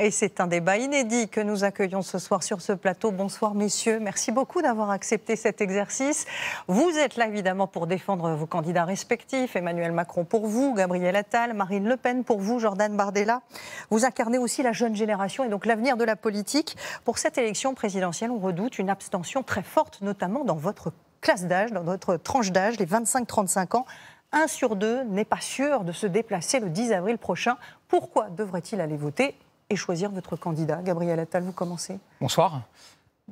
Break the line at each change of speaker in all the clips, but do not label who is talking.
Et c'est un débat inédit que nous accueillons ce soir sur ce plateau. Bonsoir messieurs, merci beaucoup d'avoir accepté cet exercice. Vous êtes là évidemment pour défendre vos candidats respectifs. Emmanuel Macron pour vous, Gabriel Attal, Marine Le Pen pour vous, Jordan Bardella. Vous incarnez aussi la jeune génération et donc l'avenir de la politique. Pour cette élection présidentielle, on redoute une abstention très forte, notamment dans votre classe d'âge, dans votre tranche d'âge, les 25-35 ans. 1 sur 2 n'est pas sûr de se déplacer le 10 avril prochain. Pourquoi devrait-il aller voter et choisir votre candidat? Gabriel Attal, vous commencez.
Bonsoir.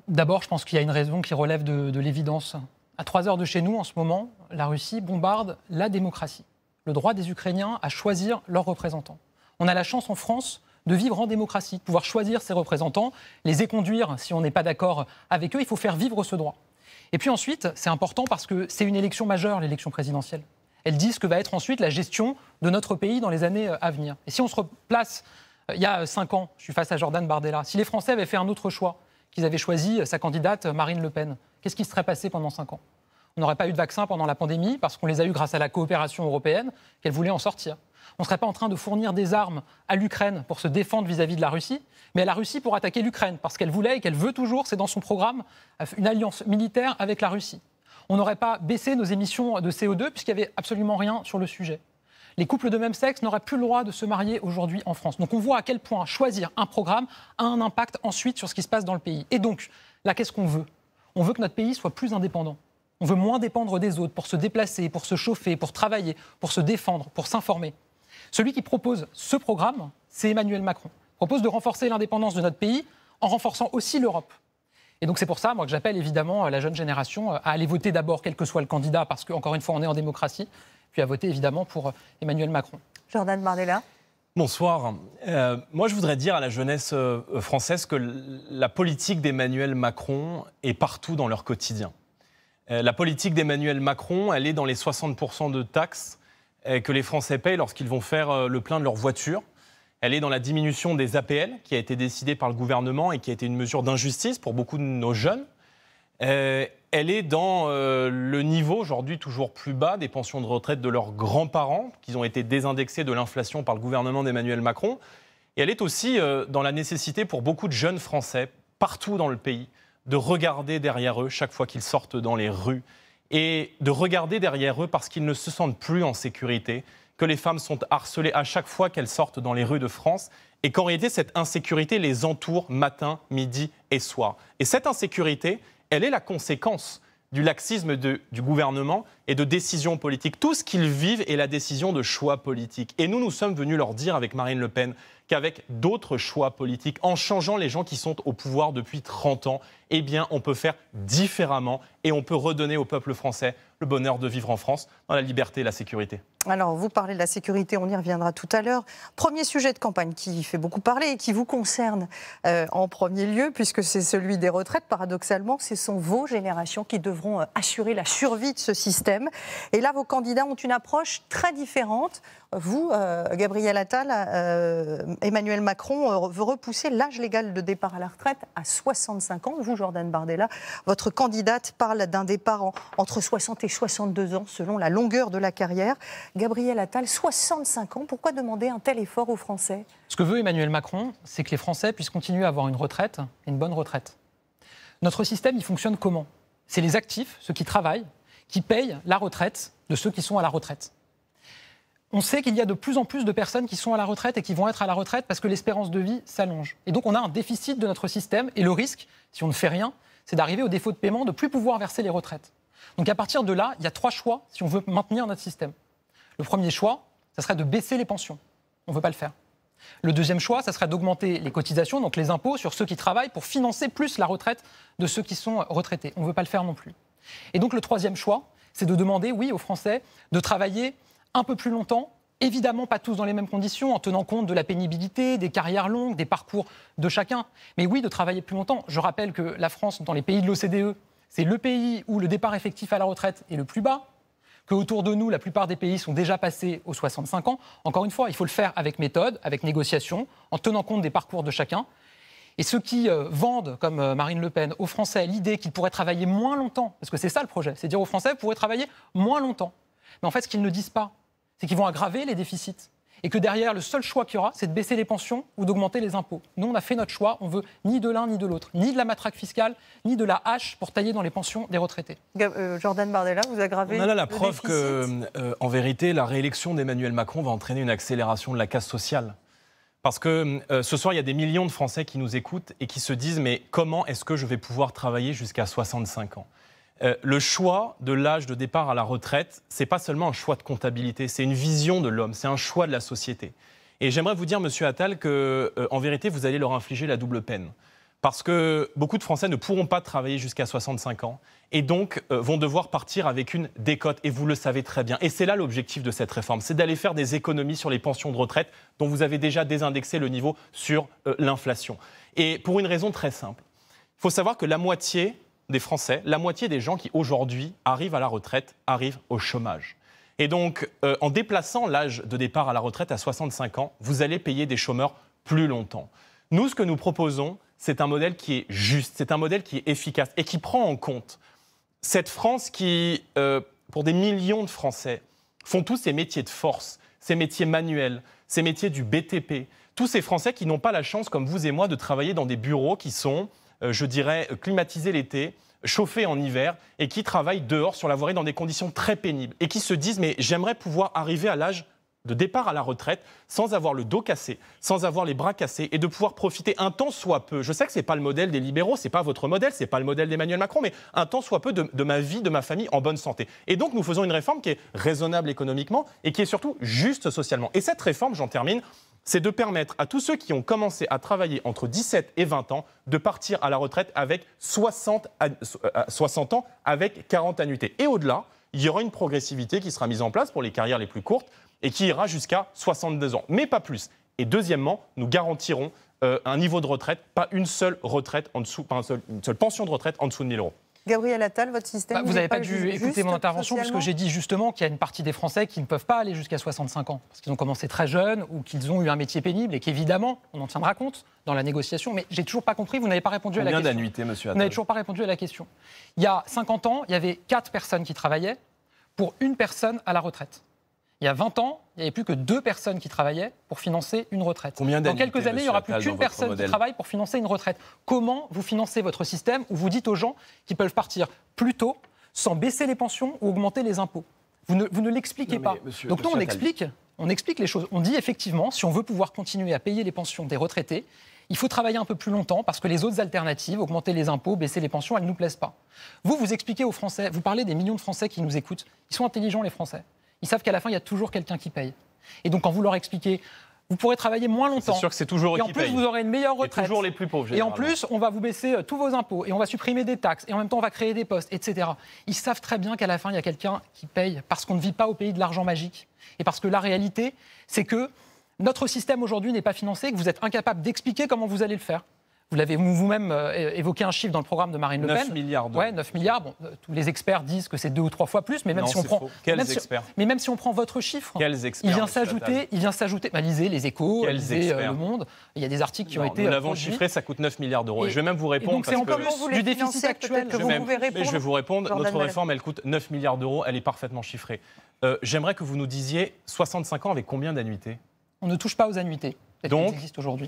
D'abord, je pense qu'il y a une raison qui relève de l'évidence. À 3 heures de chez nous, en ce moment, la Russie bombarde la démocratie, le droit des Ukrainiens à choisir leurs représentants. On a la chance en France de vivre en démocratie, de pouvoir choisir ses représentants, les éconduire si on n'est pas d'accord avec eux. Il faut faire vivre ce droit. Et puis ensuite, c'est important parce que c'est une élection majeure, l'élection présidentielle. Elle dit ce que va être ensuite la gestion de notre pays dans les années à venir. Et si on se replace il y a 5 ans, je suis face à Jordan Bardella, si les Français avaient fait un autre choix, qu'ils avaient choisi sa candidate Marine Le Pen, qu'est-ce qui se serait passé pendant 5 ans? On n'aurait pas eu de vaccin pendant la pandémie parce qu'on les a eus grâce à la coopération européenne, qu'elle voulait en sortir. On ne serait pas en train de fournir des armes à l'Ukraine pour se défendre vis-à-vis de la Russie, mais à la Russie pour attaquer l'Ukraine, parce qu'elle voulait et qu'elle veut toujours, c'est dans son programme, une alliance militaire avec la Russie. On n'aurait pas baissé nos émissions de CO2 puisqu'il n'y avait absolument rien sur le sujet. Les couples de même sexe n'auraient plus le droit de se marier aujourd'hui en France. Donc on voit à quel point choisir un programme a un impact ensuite sur ce qui se passe dans le pays. Et donc, là, qu'est-ce qu'on veut? On veut que notre pays soit plus indépendant. On veut moins dépendre des autres pour se déplacer, pour se chauffer, pour travailler, pour se défendre, pour s'informer. Celui qui propose ce programme, c'est Emmanuel Macron. Il propose de renforcer l'indépendance de notre pays en renforçant aussi l'Europe. Et donc c'est pour ça, moi, que j'appelle évidemment la jeune génération à aller voter d'abord, quel que soit le candidat, parce qu'encore une fois, on est en démocratie, puis à voter évidemment pour Emmanuel Macron.
Jordan Bardella.
Bonsoir. Moi, je voudrais dire à la jeunesse française que la politique d'Emmanuel Macron est partout dans leur quotidien. La politique d'Emmanuel Macron, elle est dans les 60% de taxes que les Français payent lorsqu'ils vont faire le plein de leur voiture. Elle est dans la diminution des APL qui a été décidée par le gouvernement et qui a été une mesure d'injustice pour beaucoup de nos jeunes. Elle est dans le niveau aujourd'hui toujours plus bas des pensions de retraite de leurs grands-parents qui ont été désindexées de l'inflation par le gouvernement d'Emmanuel Macron. Et elle est aussi dans la nécessité pour beaucoup de jeunes Français, partout dans le pays, de regarder derrière eux chaque fois qu'ils sortent dans les rues et de regarder derrière eux parce qu'ils ne se sentent plus en sécurité, que les femmes sont harcelées à chaque fois qu'elles sortent dans les rues de France et qu'en réalité, cette insécurité les entoure matin, midi et soir. Et cette insécurité, elle est la conséquence du laxisme du gouvernement et de décisions politiques. Tout ce qu'ils vivent est la décision de choix politiques. Et nous sommes venus leur dire avec Marine Le Pen qu'avec d'autres choix politiques, en changeant les gens qui sont au pouvoir depuis 30 ans, eh bien, on peut faire différemment et on peut redonner au peuple français le bonheur de vivre en France dans la liberté et la sécurité.
Alors, vous parlez de la sécurité, on y reviendra tout à l'heure. Premier sujet de campagne qui fait beaucoup parler et qui vous concerne en premier lieu, puisque c'est celui des retraites. Paradoxalement, ce sont vos générations qui devront assurer la survie de ce système. Et là, vos candidats ont une approche très différente. Vous, Gabriel Attal, Emmanuel Macron veut repousser l'âge légal de départ à la retraite à 65 ans. Vous, Jordan Bardella, votre candidate parle d'un départ entre 60 et 62 ans, selon la longueur de la carrière. Gabriel Attal, 65 ans, pourquoi demander un tel effort aux Français?
Ce que veut Emmanuel Macron, c'est que les Français puissent continuer à avoir une retraite, une bonne retraite. Notre système, il fonctionne comment? C'est les actifs, ceux qui travaillent, qui payent la retraite de ceux qui sont à la retraite. On sait qu'il y a de plus en plus de personnes qui sont à la retraite et qui vont être à la retraite parce que l'espérance de vie s'allonge. Et donc on a un déficit de notre système et le risque, si on ne fait rien, c'est d'arriver au défaut de paiement, de ne plus pouvoir verser les retraites. Donc à partir de là, il y a 3 choix si on veut maintenir notre système. Le premier choix, ça serait de baisser les pensions. On ne veut pas le faire. Le deuxième choix, ça serait d'augmenter les cotisations, donc les impôts sur ceux qui travaillent pour financer plus la retraite de ceux qui sont retraités. On ne veut pas le faire non plus. Et donc le troisième choix, c'est de demander, oui, aux Français de travailler un peu plus longtemps, évidemment pas tous dans les mêmes conditions, en tenant compte de la pénibilité, des carrières longues, des parcours de chacun. Mais oui, de travailler plus longtemps. Je rappelle que la France, dans les pays de l'OCDE, c'est le pays où le départ effectif à la retraite est le plus bas, qu'autour de nous, la plupart des pays sont déjà passés aux 65 ans. Encore une fois, il faut le faire avec méthode, avec négociation, en tenant compte des parcours de chacun. Et ceux qui vendent, comme Marine Le Pen, aux Français l'idée qu'ils pourraient travailler moins longtemps, parce que c'est ça le projet, c'est dire aux Français, vous pourrez travailler moins longtemps. Mais en fait, ce qu'ils ne disent pas, c'est qu'ils vont aggraver les déficits. et que derrière, le seul choix qu'il y aura, c'est de baisser les pensions ou d'augmenter les impôts. Nous, on a fait notre choix, on veut ni de l'un ni de l'autre, ni de la matraque fiscale, ni de la hache pour tailler dans les pensions des retraités.
Jordan Bardella, vous aggravez.
On a là la preuve que, en vérité, la réélection d'Emmanuel Macron va entraîner une accélération de la casse sociale. Parce que ce soir, il y a des millions de Français qui nous écoutent et qui se disent « mais comment est-ce que je vais pouvoir travailler jusqu'à 65 ans ?» Le choix de l'âge de départ à la retraite, ce n'est pas seulement un choix de comptabilité, c'est une vision de l'homme, c'est un choix de la société. Et j'aimerais vous dire, monsieur Attal, qu'en vérité, vous allez leur infliger la double peine. Parce que beaucoup de Français ne pourront pas travailler jusqu'à 65 ans et donc vont devoir partir avec une décote. Et vous le savez très bien. Et c'est là l'objectif de cette réforme, c'est d'aller faire des économies sur les pensions de retraite dont vous avez déjà désindexé le niveau sur l'inflation. Et pour une raison très simple. Il faut savoir que la moitié des Français, la moitié des gens qui aujourd'hui arrivent à la retraite, arrivent au chômage. Et donc, en déplaçant l'âge de départ à la retraite à 65 ans, vous allez payer des chômeurs plus longtemps. Nous, ce que nous proposons, c'est un modèle qui est juste, c'est un modèle qui est efficace et qui prend en compte cette France qui, pour des millions de Français, font tous ces métiers de force, ces métiers manuels, ces métiers du BTP, tous ces Français qui n'ont pas la chance, comme vous et moi, de travailler dans des bureaux qui sont, je dirais, climatisés l'été, chauffés en hiver et qui travaillent dehors sur la voirie dans des conditions très pénibles et qui se disent « mais j'aimerais pouvoir arriver à l'âge de départ à la retraite sans avoir le dos cassé, sans avoir les bras cassés et de pouvoir profiter un tant soit peu. Je sais que ce n'est pas le modèle des libéraux, ce n'est pas votre modèle, ce n'est pas le modèle d'Emmanuel Macron, mais un tant soit peu de ma vie, de ma famille en bonne santé. Et donc nous faisons une réforme qui est raisonnable économiquement et qui est surtout juste socialement. Et cette réforme, j'en termine, c'est de permettre à tous ceux qui ont commencé à travailler entre 17 et 20 ans de partir à la retraite avec 60 ans, avec 40 annuités. Et au-delà, il y aura une progressivité qui sera mise en place pour les carrières les plus courtes et qui ira jusqu'à 62 ans, mais pas plus. Et deuxièmement, nous garantirons un niveau de retraite, pas une seule retraite en dessous, pas une seule pension de retraite en dessous de 1 000 euros.
Gabriel Attal, votre système.
Vous n'avez pas dû écouter mon intervention puisque j'ai dit justement qu'il y a une partie des Français qui ne peuvent pas aller jusqu'à 65 ans parce qu'ils ont commencé très jeunes ou qu'ils ont eu un métier pénible et qu'évidemment, on en tiendra compte dans la négociation. Mais j'ai toujours pas compris, vous n'avez pas répondu à la question.
Combien d'annuités, monsieur Attal ?
Vous n'avez toujours pas répondu à la question. Il y a 50 ans, il y avait 4 personnes qui travaillaient pour une personne à la retraite. Il y a 20 ans, il n'y avait plus que 2 personnes qui travaillaient pour financer une retraite.
Combien
dans quelques années, il n'y aura plus qu'une personne qui travaille pour financer une retraite. Comment vous financez votre système où vous dites aux gens qu'ils peuvent partir plus tôt sans baisser les pensions ou augmenter les impôts ? Vous ne l'expliquez pas. Donc nous, on explique les choses. On dit effectivement, si on veut pouvoir continuer à payer les pensions des retraités, il faut travailler un peu plus longtemps parce que les autres alternatives, augmenter les impôts, baisser les pensions, elles ne nous plaisent pas. Vous expliquez aux Français, vous parlez des millions de Français qui nous écoutent. Ils sont intelligents, les Français. Ils savent qu'à la fin, il y a toujours quelqu'un qui paye. Et donc, quand vous leur expliquez, vous pourrez travailler moins longtemps.
C'est sûr que c'est toujours eux qui payent.
Et en plus, vous aurez une meilleure retraite.
Et toujours les plus pauvres,
et en plus, on va vous baisser tous vos impôts. Et on va supprimer des taxes. Et en même temps, on va créer des postes, etc. Ils savent très bien qu'à la fin, il y a quelqu'un qui paye. Parce qu'on ne vit pas au pays de l'argent magique. Et parce que la réalité, c'est que notre système aujourd'hui n'est pas financé, que vous êtes incapable d'expliquer comment vous allez le faire. Vous l'avez vous-même évoqué un chiffre dans le programme de Marine Le Pen.
9 milliards d'euros.
Ouais, 9 milliards. Bon, tous les experts disent que c'est 2 ou 3 fois plus, mais même
non,
si on prend. Mais même si on prend votre chiffre,
quels experts,
il vient s'ajouter. Lisez les Échos, lisez Le Monde. Il y a des articles qui ont été.
Nous l'avons chiffré, ça coûte 9 milliards d'euros. Et je vais même vous répondre.
Donc c'est encore du déficit actuel.
Je
vais vous répondre. Notre réforme, elle coûte 9 milliards d'euros. Elle est parfaitement chiffrée. J'aimerais que vous nous disiez 65 ans avec combien d'annuités ?
On ne touche pas aux annuités.
Donc,
existent aujourd'hui.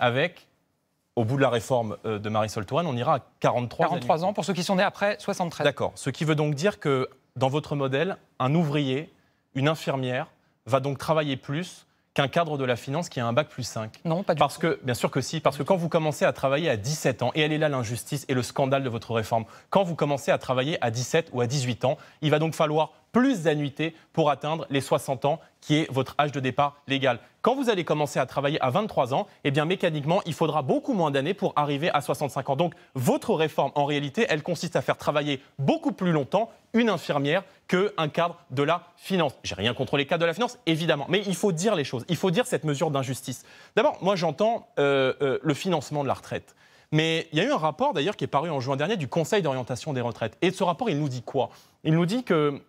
Au bout de la réforme de Marisol Touraine, on ira à 43
ans pour ceux qui sont nés après 73.
D'accord. Ce qui veut donc dire que dans votre modèle, un ouvrier, une infirmière, va donc travailler plus qu'un cadre de la finance qui a un bac plus 5.
Non, pas du tout.
Bien sûr que si, parce que quand vous commencez à travailler à 17 ans, et elle est là l'injustice et le scandale de votre réforme, quand vous commencez à travailler à 17 ou à 18 ans, il va donc falloir plus d'annuités pour atteindre les 60 ans, qui est votre âge de départ légal. Quand vous allez commencer à travailler à 23 ans, eh bien mécaniquement, il faudra beaucoup moins d'années pour arriver à 65 ans. Donc votre réforme, en réalité, elle consiste à faire travailler beaucoup plus longtemps une infirmière qu'un cadre de la finance. J'ai rien contre les cadres de la finance, évidemment, mais il faut dire les choses. Il faut dire cette mesure d'injustice. D'abord, moi j'entends le financement de la retraite. Mais il y a eu un rapport d'ailleurs qui est paru en juin dernier du Conseil d'orientation des retraites. Et ce rapport, il nous dit quoi ? Il nous dit que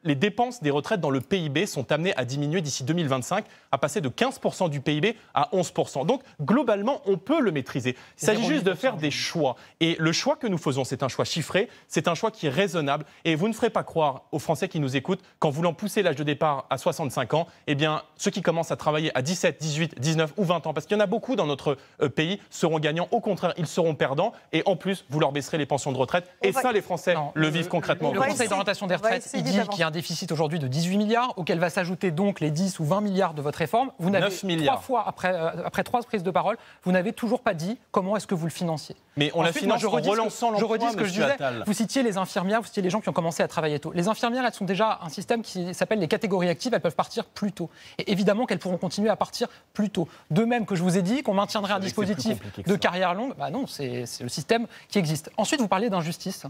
les dépenses des retraites dans le PIB sont amenées à diminuer d'ici 2025, à passer de 15% du PIB à 11%. Donc, globalement, on peut le maîtriser. Il s'agit juste de faire des choix. Et le choix que nous faisons, c'est un choix chiffré, c'est un choix qui est raisonnable. Et vous ne ferez pas croire aux Français qui nous écoutent qu'en voulant pousser l'âge de départ à 65 ans, eh bien, ceux qui commencent à travailler à 17, 18, 19 ou 20 ans, parce qu'il y en a beaucoup dans notre pays, seront gagnants. Au contraire, ils seront perdants. Et en plus, vous leur baisserez les pensions de retraite. Et ça, les Français le vivent concrètement.
Le Conseil d'orientation des retraites, il dit qu'il y a un déficit aujourd'hui de 18 milliards, auquel va s'ajouter donc les 10 ou 20 milliards de votre réforme. Vous n'avez 3 fois, après 3 prises de parole, vous n'avez toujours pas dit comment est-ce que vous le financiez.
Mais on la finance en relançant l'emploi,
je redis ce que je disais. Vous citiez les infirmières, vous citiez les gens qui ont commencé à travailler tôt. Les infirmières, elles sont déjà un système qui s'appelle les catégories actives, elles peuvent partir plus tôt. Et évidemment qu'elles pourront continuer à partir plus tôt. De même que je vous ai dit qu'on maintiendrait un dispositif de carrière longue, bah non, c'est le système qui existe. Ensuite, vous parlez d'injustice.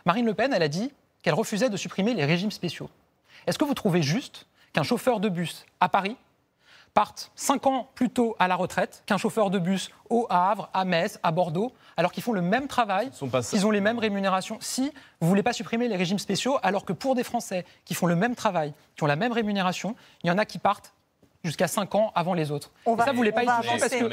Marine Le Pen, elle a dit qu'elle refusait de supprimer les régimes spéciaux. Est-ce que vous trouvez juste qu'un chauffeur de bus à Paris parte 5 ans plus tôt à la retraite qu'un chauffeur de bus au Havre, à Metz, à Bordeaux, alors qu'ils font le même travail, ils ont les mêmes rémunérations? Si vous ne voulez pas supprimer les régimes spéciaux, alors que pour des Français qui font le même travail, qui ont la même rémunération, il y en a qui partent jusqu'à 5 ans avant les autres. Ça, vous ne voulez pas y toucher parce que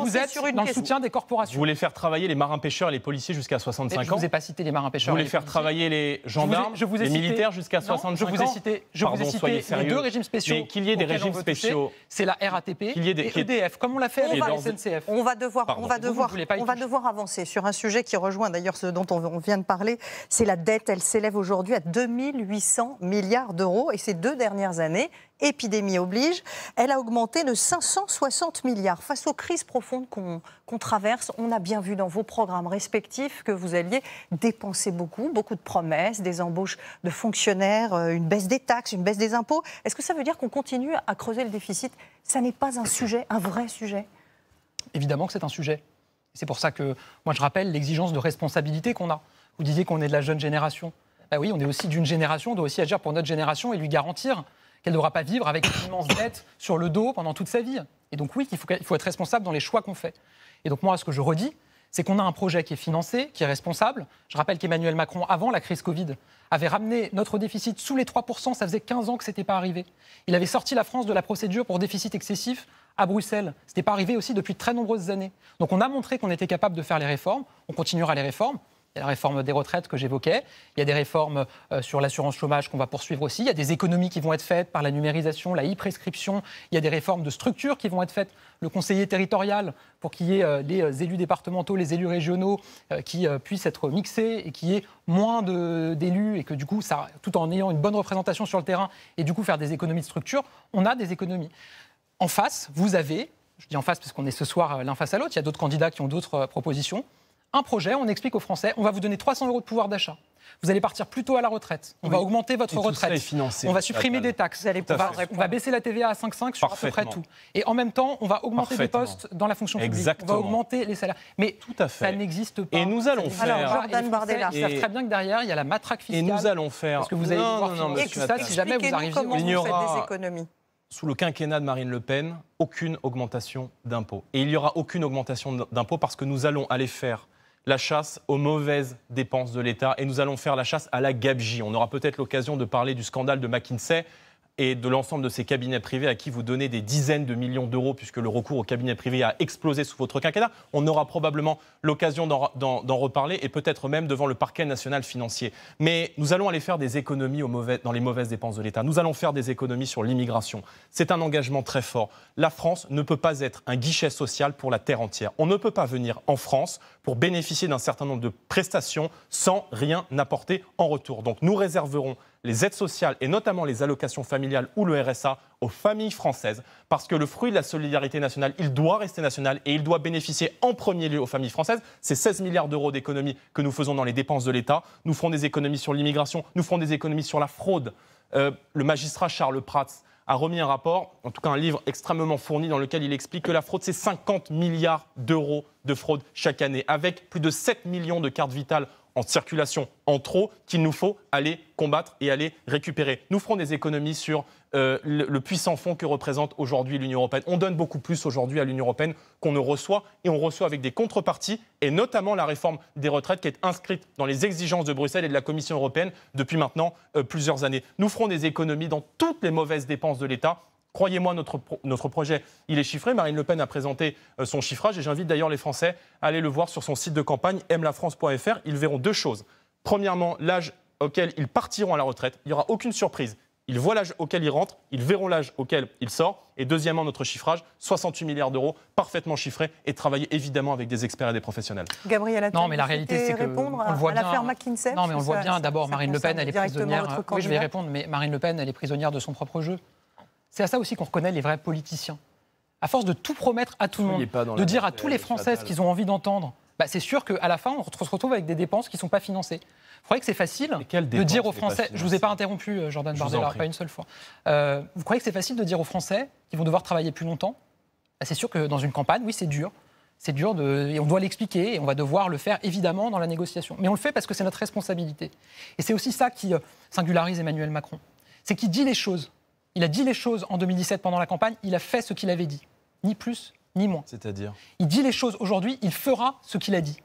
vous êtes dans le soutien des corporations.
Vous voulez faire travailler les marins-pêcheurs et les policiers jusqu'à 65 ans?
Je ne vous ai pas cité les marins-pêcheurs.
Vous voulez faire travailler les gendarmes, les militaires jusqu'à 65 ans?
Je vous ai cité les 2 régimes spéciaux.
Mais qu'il y ait des régimes spéciaux.
C'est la RATP et EDF, comme on l'a fait avec la SNCF.
On va devoir avancer sur un sujet qui rejoint d'ailleurs ce dont on vient de parler. C'est la dette. Elle s'élève aujourd'hui à 2800 milliards d'euros. Et ces 2 dernières années, épidémie oblige, elle a augmenté de 560 milliards. Face aux crises profondes qu'on traverse, on a bien vu dans vos programmes respectifs que vous alliez dépenser beaucoup de promesses, des embauches de fonctionnaires, une baisse des taxes, une baisse des impôts. Est-ce que ça veut dire qu'on continue à creuser le déficit? Ça n'est pas un sujet, un vrai sujet?
Évidemment que c'est un sujet. C'est pour ça que moi je rappelle l'exigence de responsabilité qu'on a. Vous disiez qu'on est de la jeune génération. Ben oui, on est aussi d'une génération, on doit aussi agir pour notre génération et lui garantir qu'elle ne devra pas vivre avec une immense dette sur le dos pendant toute sa vie. Et donc oui, il faut être responsable dans les choix qu'on fait. Et donc moi, ce que je redis, c'est qu'on a un projet qui est financé, qui est responsable. Je rappelle qu'Emmanuel Macron, avant la crise Covid, avait ramené notre déficit sous les 3%. Ça faisait 15 ans que ce n'était pas arrivé. Il avait sorti la France de la procédure pour déficit excessif à Bruxelles. Ce n'était pas arrivé aussi depuis de très nombreuses années. Donc on a montré qu'on était capable de faire les réformes. On continuera les réformes. Il y a la réforme des retraites que j'évoquais. Il y a des réformes sur l'assurance chômage qu'on va poursuivre aussi. Il y a des économies qui vont être faites par la numérisation, la e-prescription. Il y a des réformes de structure qui vont être faites. Le conseiller territorial, pour qu'il y ait les élus départementaux, les élus régionaux qui puissent être mixés et qu'il y ait moins d'élus et que du coup, ça, tout en ayant une bonne représentation sur le terrain et du coup faire des économies de structure, on a des économies. En face, vous avez, je dis en face parce qu'on est ce soir l'un face à l'autre, il y a d'autres candidats qui ont d'autres propositions. Un projet, on explique aux Français, on va vous donner 300 € de pouvoir d'achat. Vous allez partir plus tôt à la retraite. On va augmenter votre retraite. On va supprimer des taxes. On va baisser la TVA à 5,5 sur à peu près tout. Et en même temps, on va augmenter des postes dans la fonction publique. On va augmenter les salaires. Mais ça n'existe pas.
Et nous allons faire.
Alors, Jordan Bardella.
Ils savent très bien que derrière, il y a la matraque fiscale.
Et nous allons faire.
Parce que vous allez pouvoir financer ça si jamais vous arriviez
comment vous faites des économies.
Sous le quinquennat de Marine Le Pen, aucune augmentation d'impôts. Et il n'y aura aucune augmentation d'impôts parce que nous allons aller faire la chasse aux mauvaises dépenses de l'État et nous allons faire la chasse à la gabegie. On aura peut-être l'occasion de parler du scandale de McKinsey et de l'ensemble de ces cabinets privés à qui vous donnez des dizaines de millions d'euros puisque le recours aux cabinets privés a explosé sous votre quinquennat. On aura probablement l'occasion d'en reparler et peut-être même devant le parquet national financier. Mais nous allons aller faire des économies dans les mauvaises dépenses de l'État. Nous allons faire des économies sur l'immigration. C'est un engagement très fort. La France ne peut pas être un guichet social pour la terre entière. On ne peut pas venir en France pour bénéficier d'un certain nombre de prestations sans rien apporter en retour. Donc nous réserverons les aides sociales et notamment les allocations familiales ou le RSA aux familles françaises parce que le fruit de la solidarité nationale, il doit rester national et il doit bénéficier en premier lieu aux familles françaises. C'est 16 milliards d'euros d'économies que nous faisons dans les dépenses de l'État. Nous ferons des économies sur l'immigration, nous ferons des économies sur la fraude. Le magistrat Charles Prats a remis un rapport, en tout cas un livre extrêmement fourni dans lequel il explique que la fraude, c'est 50 milliards d'euros de fraude chaque année, avec plus de 7 millions de cartes vitales en circulation en trop qu'il nous faut aller combattre et aller récupérer. Nous ferons des économies sur le puissant fonds que représente aujourd'hui l'Union européenne. On donne beaucoup plus aujourd'hui à l'Union européenne qu'on ne reçoit, et on reçoit avec des contreparties, et notamment la réforme des retraites qui est inscrite dans les exigences de Bruxelles et de la Commission européenne depuis maintenant plusieurs années. Nous ferons des économies dans toutes les mauvaises dépenses de l'État. Croyez-moi, notre projet, il est chiffré. Marine Le Pen a présenté son chiffrage, et j'invite d'ailleurs les Français à aller le voir sur son site de campagne, aimelafrance.fr. Ils verront deux choses. Premièrement, l'âge auquel ils partiront à la retraite. Il n'y aura aucune surprise. Ils voient l'âge auquel ils rentrent, ils verront l'âge auquel ils sortent. Et deuxièmement, notre chiffrage, 68 milliards d'euros, parfaitement chiffré, et travaillé évidemment avec des experts et des professionnels.
Gabriel Attal,
non, mais la réalité, c'est que
répondre
on le voit
à
bien.
l'affaire McKinsey.
Non, mais on le voit bien. D'abord, Marine Le Pen, elle est prisonnière. Oui, je vais y répondre, mais Marine Le Pen, elle est prisonnière de son propre jeu. C'est à ça aussi qu'on reconnaît les vrais politiciens. À force de tout promettre à tout le monde, de dire à tous les Français ce qu'ils ont envie d'entendre, c'est sûr qu'à la fin, on se retrouve avec des dépenses qui ne sont pas financées. Vous croyez que c'est facile de dire aux Français... Je ne vous ai pas interrompu, Jordan Bardella, pas une seule fois. Vous croyez que c'est facile de dire aux Français qu'ils vont devoir travailler plus longtemps ? C'est sûr que dans une campagne, oui, c'est dur. C'est dur, et on doit l'expliquer, et on va devoir le faire évidemment dans la négociation. Mais on le fait parce que c'est notre responsabilité. Et c'est aussi ça qui singularise Emmanuel Macron. C'est qu'il dit les choses. Il a dit les choses en 2017 pendant la campagne, il a fait ce qu'il avait dit. Ni plus, ni moins.
C'est-à-dire ?
Il dit les choses aujourd'hui, il fera ce qu'il a dit.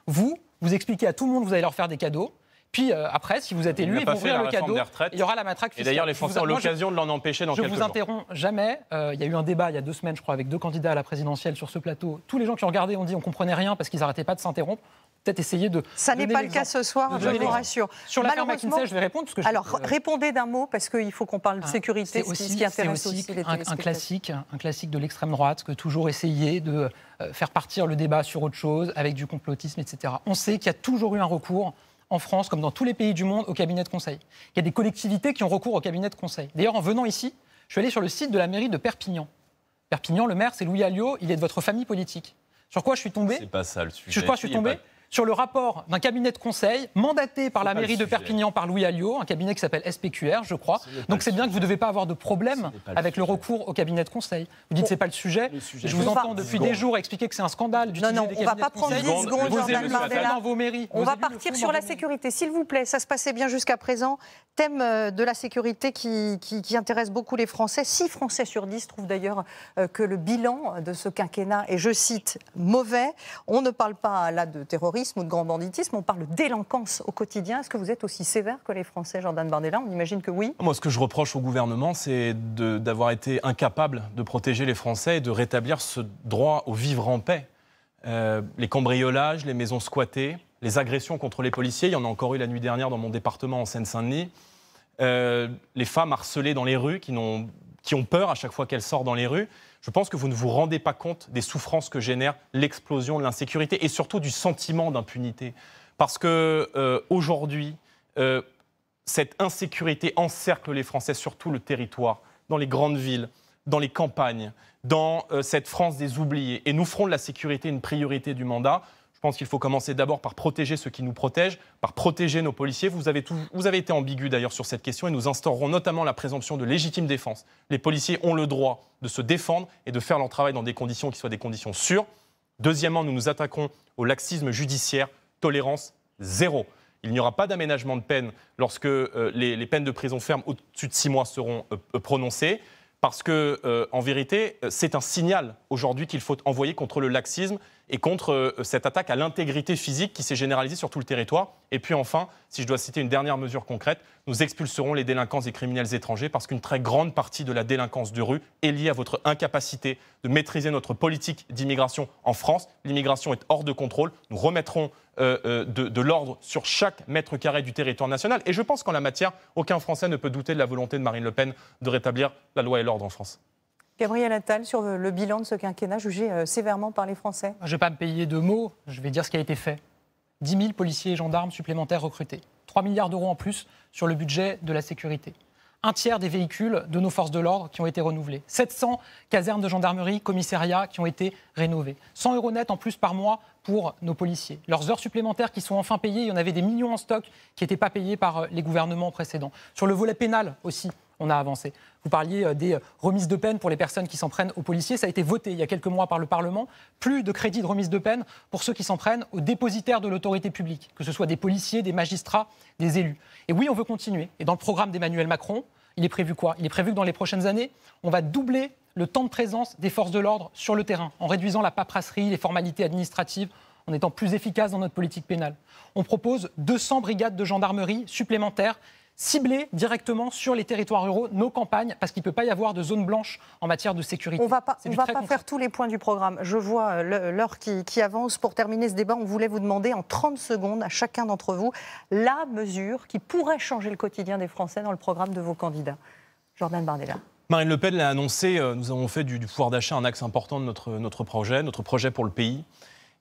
Vous expliquez à tout le monde, vous allez leur faire des cadeaux. Puis après, si vous êtes élu, ils vont ouvrir le cadeau, il y aura la matraque fiscale.
Et d'ailleurs, les Français ont l'occasion de l'en empêcher dans quelques jours.
Je vous interromps jamais. Il y a eu un débat il y a 2 semaines, je crois, avec 2 candidats à la présidentielle sur ce plateau. Tous les gens qui ont regardé ont dit on ne comprenait rien parce qu'ils n'arrêtaient pas de s'interrompre. Peut-être essayer de... Ça n'est pas le cas ce soir, je vous rassure.
Sur l'affaire McKinsey, je vais répondre. Parce que
alors, répondez d'un mot, parce qu'il faut qu'on parle de sécurité, ce qui intéresse aussi les téléspectateurs.
Un classique de l'extrême droite, que toujours essayer de faire partir le débat sur autre chose, avec du complotisme, etc. On sait qu'il y a toujours eu un recours en France, comme dans tous les pays du monde, au cabinet de conseil. Il y a des collectivités qui ont recours au cabinet de conseil. D'ailleurs, en venant ici, je suis allé sur le site de la mairie de Perpignan. Perpignan, le maire, c'est Louis Alliot, il est de votre famille politique. Sur quoi je suis tombé ?
C'est pas ça le sujet.
Sur quoi je suis tombé ? Sur le rapport d'un cabinet de conseil mandaté par la mairie de Perpignan par Louis Alliot, un cabinet qui s'appelle SPQR, je crois. Donc c'est bien que vous ne devez pas avoir de problème avec le recours au cabinet de conseil. Vous dites que ce n'est pas le sujet. Je vous entends depuis des jours expliquer que c'est un scandale d'utiliser des cabinets de conseil. Non, on ne va pas prendre 10 secondes, Jordan Bardella. Dans vos mairies.
On va partir sur la sécurité. S'il vous plaît, ça se passait bien jusqu'à présent. Thème de la sécurité qui intéresse beaucoup les Français. 6 Français sur 10 trouvent d'ailleurs que le bilan de ce quinquennat est, je cite, mauvais. On ne parle pas là de terrorisme ou de grand banditisme, on parle de délinquance au quotidien. Est-ce que vous êtes aussi sévère que les Français, Jordan Bardella ? On imagine que oui.
Moi, ce que je reproche au gouvernement, c'est d'avoir été incapable de protéger les Français et de rétablir ce droit au vivre en paix. Les cambriolages, les maisons squattées, les agressions contre les policiers, il y en a encore eu la nuit dernière dans mon département en Seine-Saint-Denis. Les femmes harcelées dans les rues qui ont peur à chaque fois qu'elles sortent dans les rues. Je pense que vous ne vous rendez pas compte des souffrances que génère l'explosion de l'insécurité et surtout du sentiment d'impunité. Parce que aujourd'hui, cette insécurité encercle les Français sur tout le territoire, dans les grandes villes, dans les campagnes, dans cette France des oubliés. Et nous ferons de la sécurité une priorité du mandat. Je pense qu'il faut commencer d'abord par protéger ceux qui nous protègent, par protéger nos policiers. Vous avez été ambigu d'ailleurs sur cette question et nous instaurerons notamment la présomption de légitime défense. Les policiers ont le droit de se défendre et de faire leur travail dans des conditions qui soient des conditions sûres. Deuxièmement, nous nous attaquons au laxisme judiciaire, tolérance zéro. Il n'y aura pas d'aménagement de peine lorsque les peines de prison ferme au-dessus de 6 mois seront prononcées. Parce que, en vérité, c'est un signal aujourd'hui qu'il faut envoyer contre le laxisme et contre cette attaque à l'intégrité physique qui s'est généralisée sur tout le territoire. Et puis enfin, si je dois citer une dernière mesure concrète, nous expulserons les délinquants et criminels étrangers parce qu'une très grande partie de la délinquance de rue est liée à votre incapacité de maîtriser notre politique d'immigration en France. L'immigration est hors de contrôle. Nous remettrons de l'ordre sur chaque mètre carré du territoire national. Et je pense qu'en la matière, aucun Français ne peut douter de la volonté de Marine Le Pen de rétablir la loi et l'ordre en France.
Gabriel Attal, sur le bilan de ce quinquennat jugé sévèrement par les Français.
Je ne vais pas me payer de mots, je vais dire ce qui a été fait. 10 000 policiers et gendarmes supplémentaires recrutés. 3 milliards d'euros en plus sur le budget de la sécurité. 1/3 des véhicules de nos forces de l'ordre qui ont été renouvelés. 700 casernes de gendarmerie, commissariats qui ont été rénovés. 100 € net en plus par mois pour nos policiers. Leurs heures supplémentaires qui sont enfin payées, il y en avait des millions en stock qui n'étaient pas payés par les gouvernements précédents. Sur le volet pénal aussi, on a avancé. Vous parliez des remises de peine pour les personnes qui s'en prennent aux policiers. Ça a été voté il y a quelques mois par le Parlement. Plus de crédits de remise de peine pour ceux qui s'en prennent aux dépositaires de l'autorité publique, que ce soit des policiers, des magistrats, des élus. Et oui, on veut continuer. Et dans le programme d'Emmanuel Macron, il est prévu quoi? Il est prévu que dans les prochaines années, on va doubler le temps de présence des forces de l'ordre sur le terrain, en réduisant la paperasserie, les formalités administratives, en étant plus efficace dans notre politique pénale. On propose 200 brigades de gendarmerie supplémentaires ciblées directement sur les territoires ruraux, nos campagnes, parce qu'il ne peut pas y avoir de zone blanche en matière de sécurité.
On ne va pas faire tous les points du programme. Je vois l'heure qui avance. Pour terminer ce débat, on voulait vous demander en 30 secondes à chacun d'entre vous la mesure qui pourrait changer le quotidien des Français dans le programme de vos candidats. Jordan Bardella.
Marine Le Pen l'a annoncé, nous avons fait du pouvoir d'achat un axe important de notre projet pour le pays.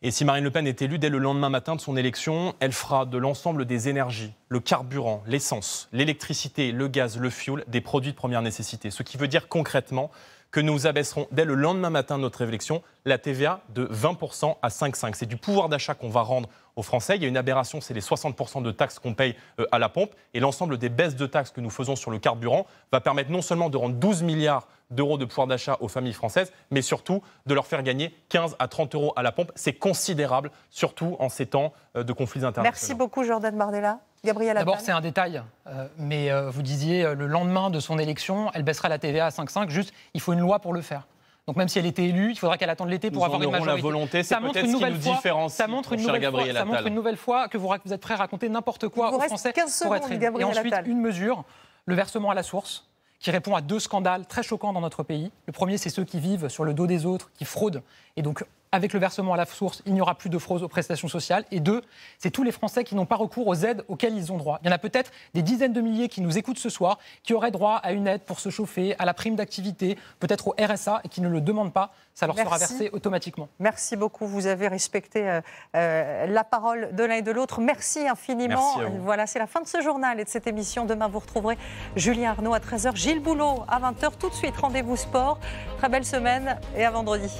Et si Marine Le Pen est élue dès le lendemain matin de son élection, elle fera de l'ensemble des énergies, le carburant, l'essence, l'électricité, le gaz, le fioul, des produits de première nécessité. Ce qui veut dire concrètement que nous abaisserons dès le lendemain matin de notre élection la TVA de 20% à 5,5%. C'est du pouvoir d'achat qu'on va rendre aux Français. Il y a une aberration, c'est les 60% de taxes qu'on paye à la pompe. Et l'ensemble des baisses de taxes que nous faisons sur le carburant va permettre non seulement de rendre 12 milliards d'euros de pouvoir d'achat aux familles françaises, mais surtout de leur faire gagner 15 à 30 euros à la pompe. C'est considérable, surtout en ces temps de conflits internationaux.
Merci beaucoup Jordan Bardella. Gabriel Attal.
D'abord, c'est un détail, mais vous disiez le lendemain de son élection, elle baissera la TVA à 5,5. Juste, il faut une loi pour le faire. Donc même si elle était élue, il faudra qu'elle attende l'été pour avoir une majorité.
La volonté, c'est peut-être ce qui nous différencie.
Ça montre une nouvelle fois que vous êtes prêt à raconter n'importe quoi aux Français pour être élu. Et ensuite, une mesure, le versement à la source, qui répond à 2 scandales très choquants dans notre pays. Le premier, c'est ceux qui vivent sur le dos des autres, qui fraudent. Et donc, avec le versement à la source, il n'y aura plus de fraude aux prestations sociales. Et 2, c'est tous les Français qui n'ont pas recours aux aides auxquelles ils ont droit. Il y en a peut-être des dizaines de milliers qui nous écoutent ce soir, qui auraient droit à une aide pour se chauffer, à la prime d'activité, peut-être au RSA, et qui ne le demandent pas. Ça leur sera versé automatiquement. Merci
beaucoup. Vous avez respecté la parole de l'un et de l'autre. Merci infiniment.
Merci
voilà, c'est la fin de ce journal et de cette émission. Demain, vous retrouverez Julien Arnaud à 13h, Gilles Boulot à 20h. Tout de suite, rendez-vous sport. Très belle semaine et à vendredi.